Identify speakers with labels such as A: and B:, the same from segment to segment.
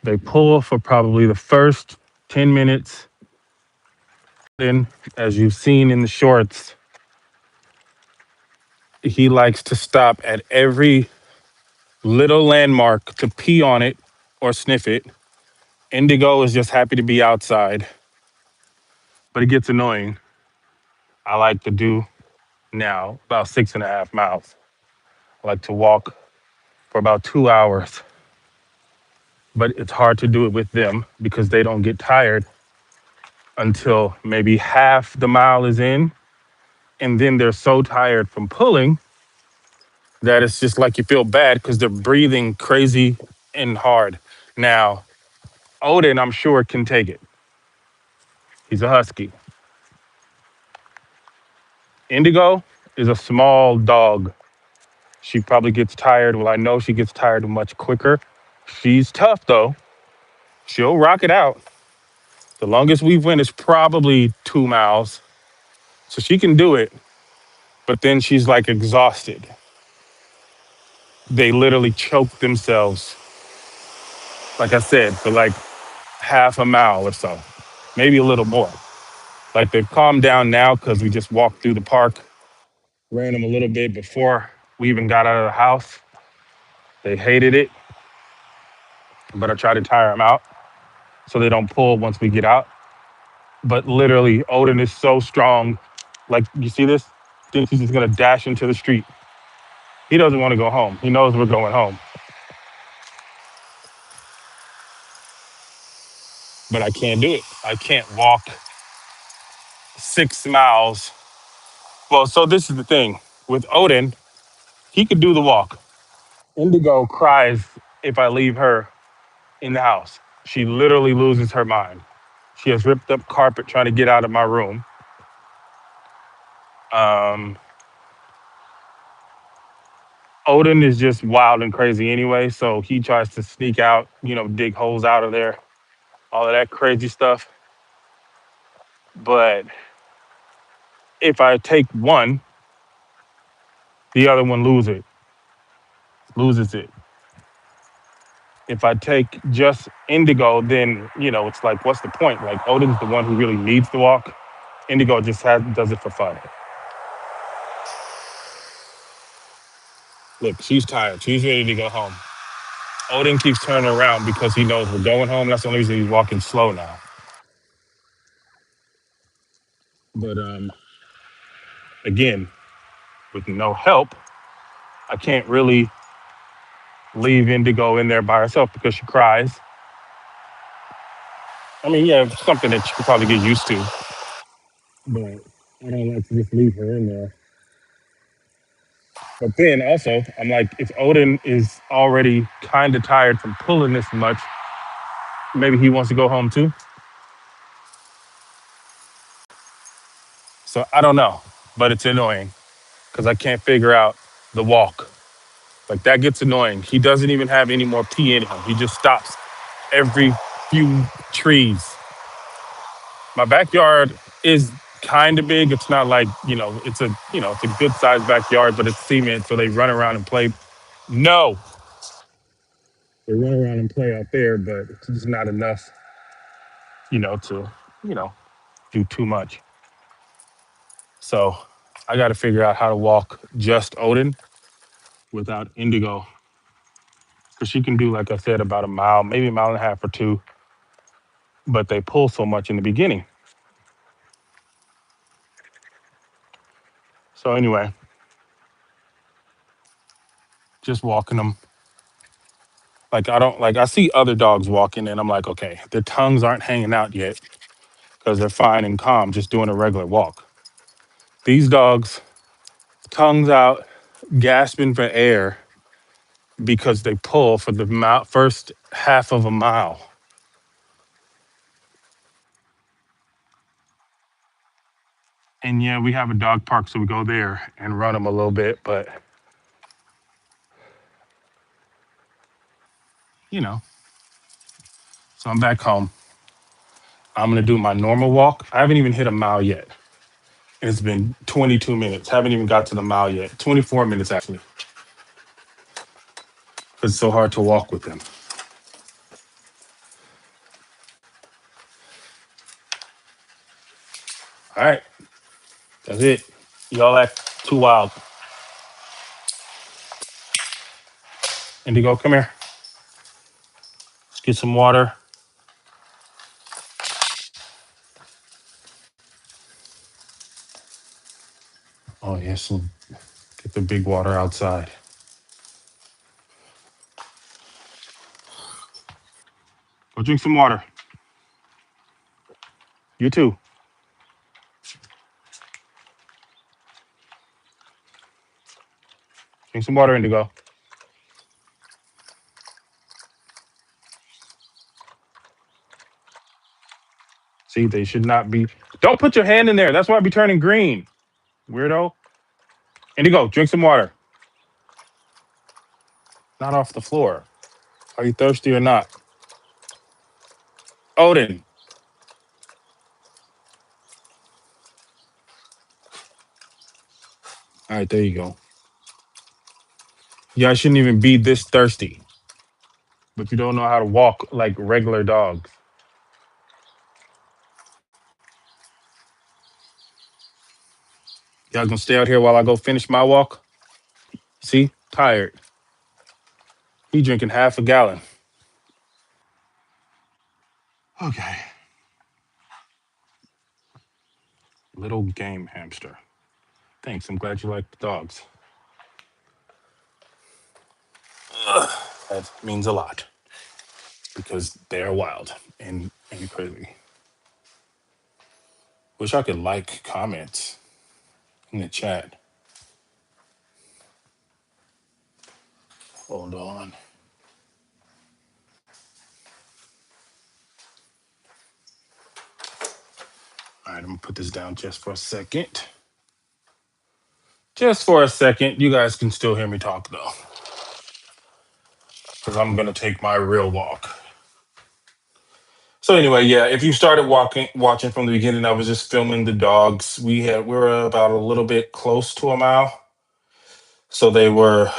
A: They pull for probably the first 10 minutes. Then, as you've seen in the shorts, he likes to stop at every little landmark to pee on it or sniff it. Indigo is just happy to be outside, but it gets annoying. I like to do now about 6.5 miles. I like to walk for about 2 hours, but it's hard to do it with them because they don't get tired until maybe half the mile is in. And then they're so tired from pulling that it's just like you feel bad because they're breathing crazy and hard. Now, Odin, I'm sure, can take it. He's a husky. Indigo is a small dog. She probably gets tired. Well, I know she gets tired much quicker. She's tough though. She'll rock it out. The longest we've went is probably 2 miles. So she can do it, but then she's like exhausted. They literally choke themselves, like I said, for like half a mile or so, maybe a little more. Like they've calmed down now because we just walked through the park, ran them a little bit before we even got out of the house. They hated it, but I try to tire them out so they don't pull once we get out. But literally, Odin is so strong. Like, you see this? Thinks he's just gonna dash into the street. He doesn't want to go home. He knows we're going home. But I can't do it. I can't walk 6 miles. Well, so this is the thing. With Odin, he could do the walk. Indigo cries if I leave her in the house. She literally loses her mind. She has ripped up carpet trying to get out of my room. Um, Odin is just wild and crazy anyway, so he tries to sneak out, dig holes out of there, all of that crazy stuff. But if I take one, the other one loses it. If I take just Indigo, then it's like, what's the point? Like Odin's the one who really needs to walk. Indigo just does it for fun. Look, she's tired. She's ready to go home. Odin keeps turning around because he knows we're going home. That's the only reason he's walking slow now. But again, with no help, I can't really leave Indigo in there by herself because she cries. I mean, yeah, it's something that she could probably get used to, but I don't like to just leave her in there. But then also, I'm like, if Odin is already kind of tired from pulling this much, maybe he wants to go home too. So I don't know, but it's annoying because I can't figure out the walk. Like that gets annoying. He doesn't even have any more pee in him. He just stops every few trees. My backyard is kind of big. It's not like, it's a good sized backyard, but it's cement. So they run around and play. No, they run around and play out there, but it's just not enough, to, you know, do too much. So I got to figure out how to walk just Odin without Indigo. Because she can do, like I said, about a mile, maybe a mile and a half or two, but they pull so much in the beginning. So anyway, just walking them. Like I don't like I see other dogs walking and I'm like, okay, their tongues aren't hanging out yet because they're fine and calm, just doing a regular walk. These dogs, tongues out, gasping for air because they pull for the first half of a mile. And yeah, we have a dog park, so we go there and run them a little bit. But you know, so I'm back home. I'm gonna do my normal walk. I haven't even hit a mile yet. It's been 22 minutes. Haven't even got to the mile yet. 24 minutes actually. It's so hard to walk with them. All right, that's it. Y'all act too wild. Indigo, come here. Let's get some water. Oh yes, and get the big water outside. Go drink some water. You too. Drink some water, Indigo. See, they should not be. Don't put your hand in there. That's why I be turning green. Weirdo. Indigo, drink some water. Not off the floor. Are you thirsty or not? Odin. All right, there you go. Y'all shouldn't even be this thirsty, but you don't know how to walk like regular dogs. Y'all gonna stay out here while I go finish my walk? See, tired. He drinking half a gallon. Okay. Little game hamster. Thanks. I'm glad you like the dogs. That means a lot because they're wild and crazy. Wish I could like comments in the chat. Hold on. All right, I'm gonna put this down just for a second. Just for a second. You guys can still hear me talk though, because I'm gonna take my real walk. So anyway, yeah, if you started watching from the beginning, I was just filming the dogs. We were about a little bit close to a mile. So they were,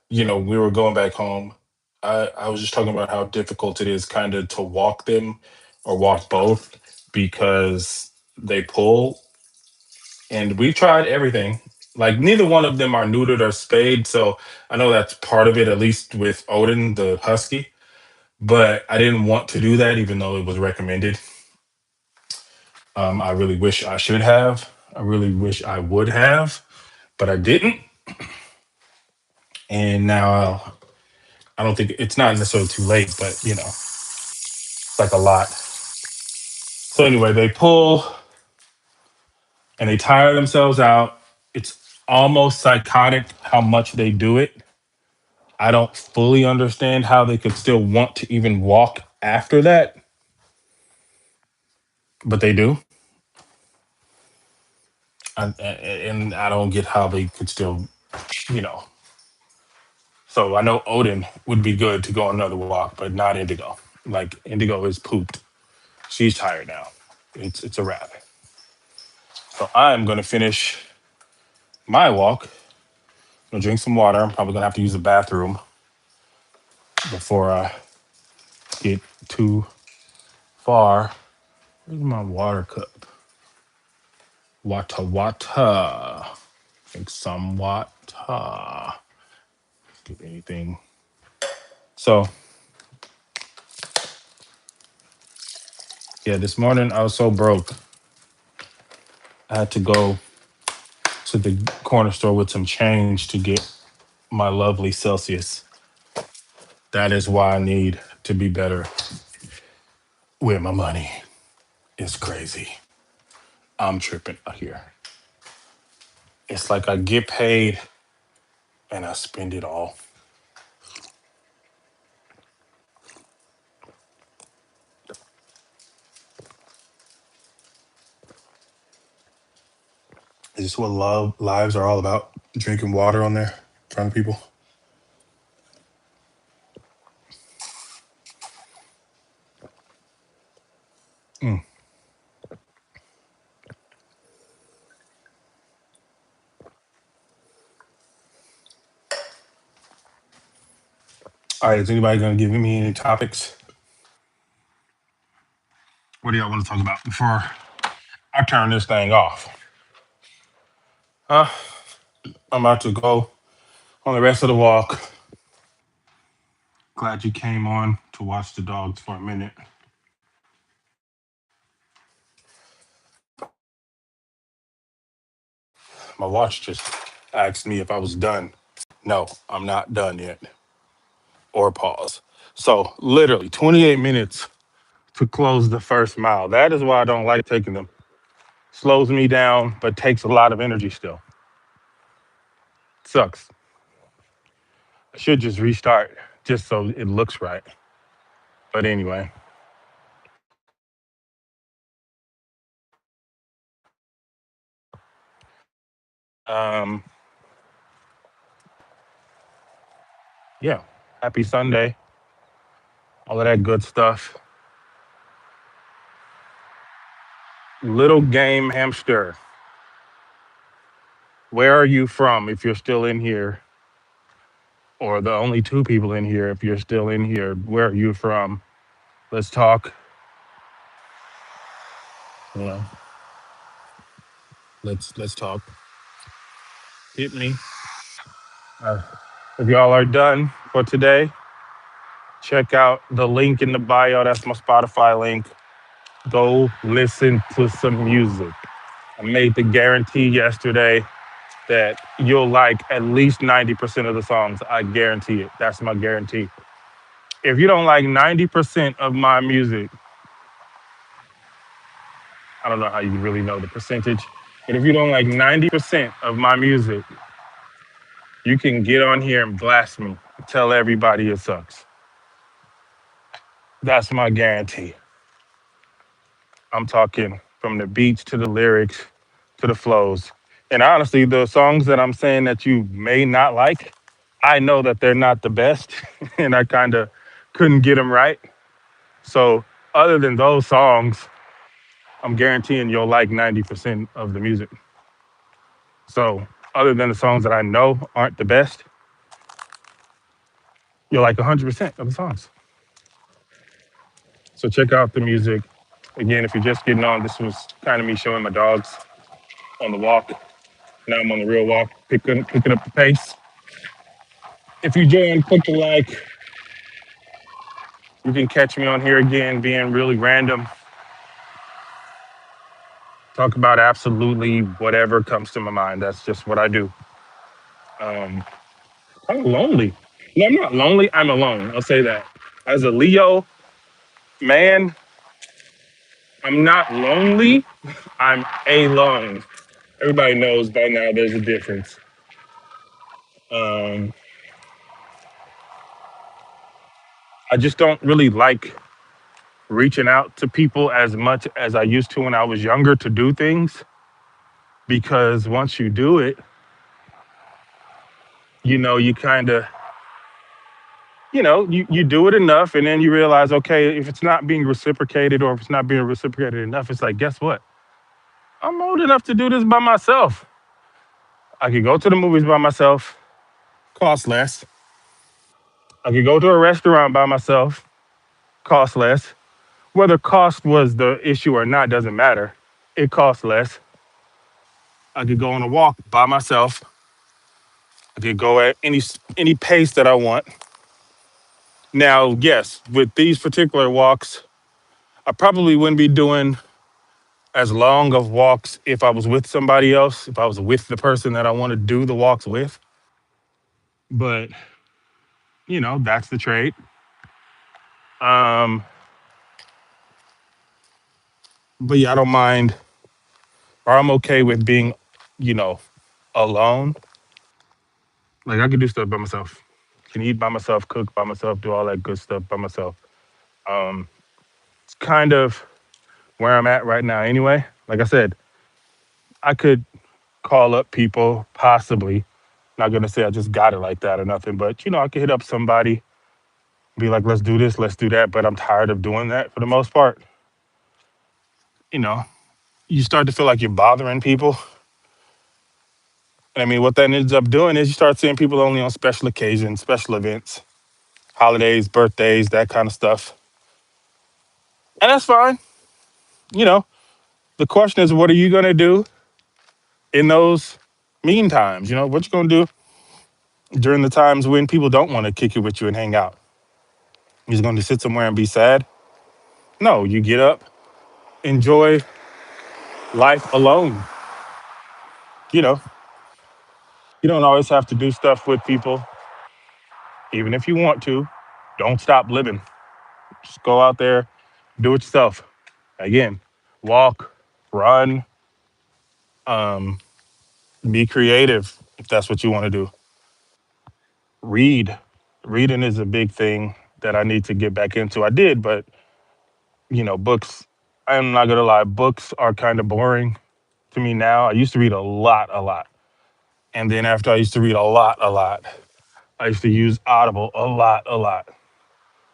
A: we were going back home. I was just talking about how difficult it is kind of to walk them or walk both because they pull. And we tried everything. Like neither one of them are neutered or spayed. So I know that's part of it, at least with Odin, the husky. But I didn't want to do that, even though it was recommended. I really wish I should have. I really wish I would have, but I didn't. And now I don't think it's not necessarily too late, but it's like a lot. So anyway, they pull and they tire themselves out. It's almost psychotic how much they do it. I don't fully understand how they could still want to even walk after that, but they do. And I don't get how they could still, you know. So I know Odin would be good to go on another walk, but not Indigo. Like Indigo is pooped. She's tired now. It's a wrap. So I'm gonna finish my walk. I'm gonna drink some water. I'm probably gonna have to use the bathroom before I get too far. Where's my water cup? Water. Drink some water. Get anything. So yeah, this morning I was so broke. I had to go to the corner store with some change to get my lovely Celsius. That is why I need to be better with my money. It's crazy. I'm tripping out here. It's like I get paid and I spend it all. Is this what love lives are all about? Drinking water on there in front of people? Mm. All right, is anybody going to give me any topics? What do y'all want to talk about before I turn this thing off. Uh, I'm about to go on the rest of the walk. Glad you came on to watch the dogs for a minute. My watch just asked me if I was done. No, I'm not done yet. Or pause. So, literally 28 minutes to close the first mile. That is why I don't like taking them. Slows me down, but takes a lot of energy still. Sucks. I should just restart just so it looks right. But anyway, um, yeah. Happy Sunday. All of that good stuff. Little game hamster. Where are you from if you're still in here? Or the only two people in here if you're still in here. Where are you from? Let's talk. You know, let's talk. Hit me. Uh, if y'all are done for today, check out the link in the bio. That's my Spotify link. Go listen to some music. I made the guarantee yesterday that you'll like at least 90% of the songs. I guarantee it. That's my guarantee. If you don't like 90% of my music, I don't know how you really know the percentage, but if you don't like 90% of my music, you can get on here and blast me. Tell everybody it sucks. That's my guarantee. I'm talking from the beats to the lyrics to the flows. And honestly, the songs that I'm saying that you may not like, I know that they're not the best, and I kind of couldn't get them right. So, other than those songs, I'm guaranteeing you'll like 90% of the music. So, other than the songs that I know aren't the best, you'll like 100% of the songs. So, check out the music. Again, if you're just getting on, this was kind of me showing my dogs on the walk. Now I'm on the real walk, picking up the pace. If you join, click the like. You can catch me on here again, being really random. Talk about absolutely whatever comes to my mind. That's just what I do. Um, I'm lonely. No, I'm not lonely. I'm alone. I'll say that. As a Leo man, I'm not lonely. I'm alone. Everybody knows by now there's a difference. Um, I just don't really like reaching out to people as much as I used to when I was younger to do things because once you do it, you kind of, you do it enough and then you realize, okay, if it's not being reciprocated or if it's not being reciprocated enough, it's like, guess what? I'm old enough to do this by myself. I could go to the movies by myself, cost less. I could go to a restaurant by myself, cost less. Whether cost was the issue or not doesn't matter. It costs less. I could go on a walk by myself. I could go at any pace that I want. Now, yes, with these particular walks, I probably wouldn't be doing as long of walks if I was with somebody else, if I was with the person that I want to do the walks with. But, that's the trade. Um, but yeah, I don't mind, or I'm okay with being, you know, alone. Like I can do stuff by myself. Can eat by myself, cook by myself, do all that good stuff by myself. Um, it's kind of where I'm at right now anyway. Like I said, I could call up people, possibly. Not gonna say I just got it like that or nothing, but I could hit up somebody, be like, let's do this, let's do that. But I'm tired of doing that for the most part. You know, you start to feel like you're bothering people. And I mean, what that ends up doing is you start seeing people only on special occasions, special events, holidays, birthdays, that kind of stuff. And that's fine. You know, The question is, what are you gonna do in those mean times? What you gonna do during the times when people don't want to kick it with you and hang out? You just gonna sit somewhere and be sad? No, you get up, enjoy life alone. You know, you don't always have to do stuff with people, even if you want to. Don't stop living. Just go out there, do it yourself. Again, walk, run, um, be creative if that's what you want to do. Read. Reading is a big thing that I need to get back into. I did, but books. I'm not gonna lie, books are kind of boring to me now. I used to read a lot, and then after I used to read a lot, I used to use Audible a lot.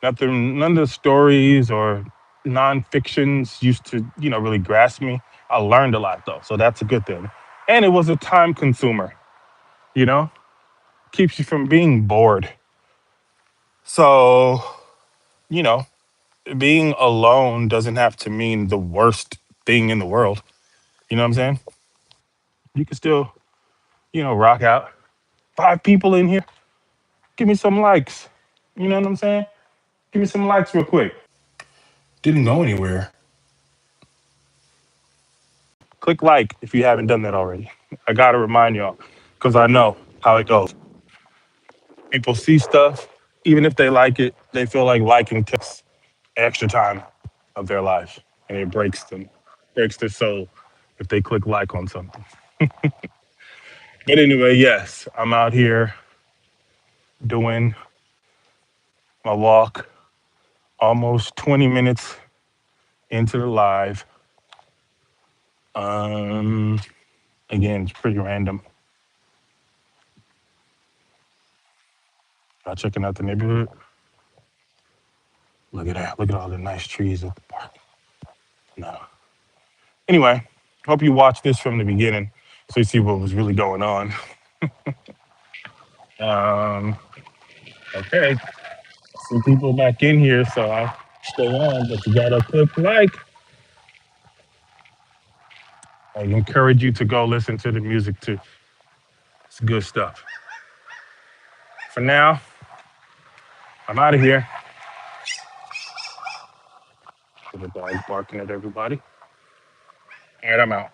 A: Nothing, none of the stories or nonfictions used to, really grasp me. I learned a lot though, so that's a good thing. And it was a time consumer, you know, keeps you from being bored. So, you know, being alone doesn't have to mean the worst thing in the world. You know what I'm saying? You can still, rock out. 5 people in here. Give me some likes. You know what I'm saying? Give me some likes real quick. Didn't go anywhere. Click like if you haven't done that already. I gotta remind y'all because I know how it goes. People see stuff, even if they like it, they feel like liking takes extra time of their life, and it breaks their soul if they click like on something. But anyway, yes, I'm out here doing my walk, almost 20 minutes into the live. Um, Again, it's pretty random. Y'all checking out the neighborhood? Look at that. Look at all the nice trees at the park. No. Anyway, hope you watched this from the beginning so you see what was really going on. Um, okay. See people back in here, so I'll stay on, but you gotta click like. I encourage you to go listen to the music too. It's good stuff. For now, I'm out of here. The dog barking at everybody. All right, I'm out.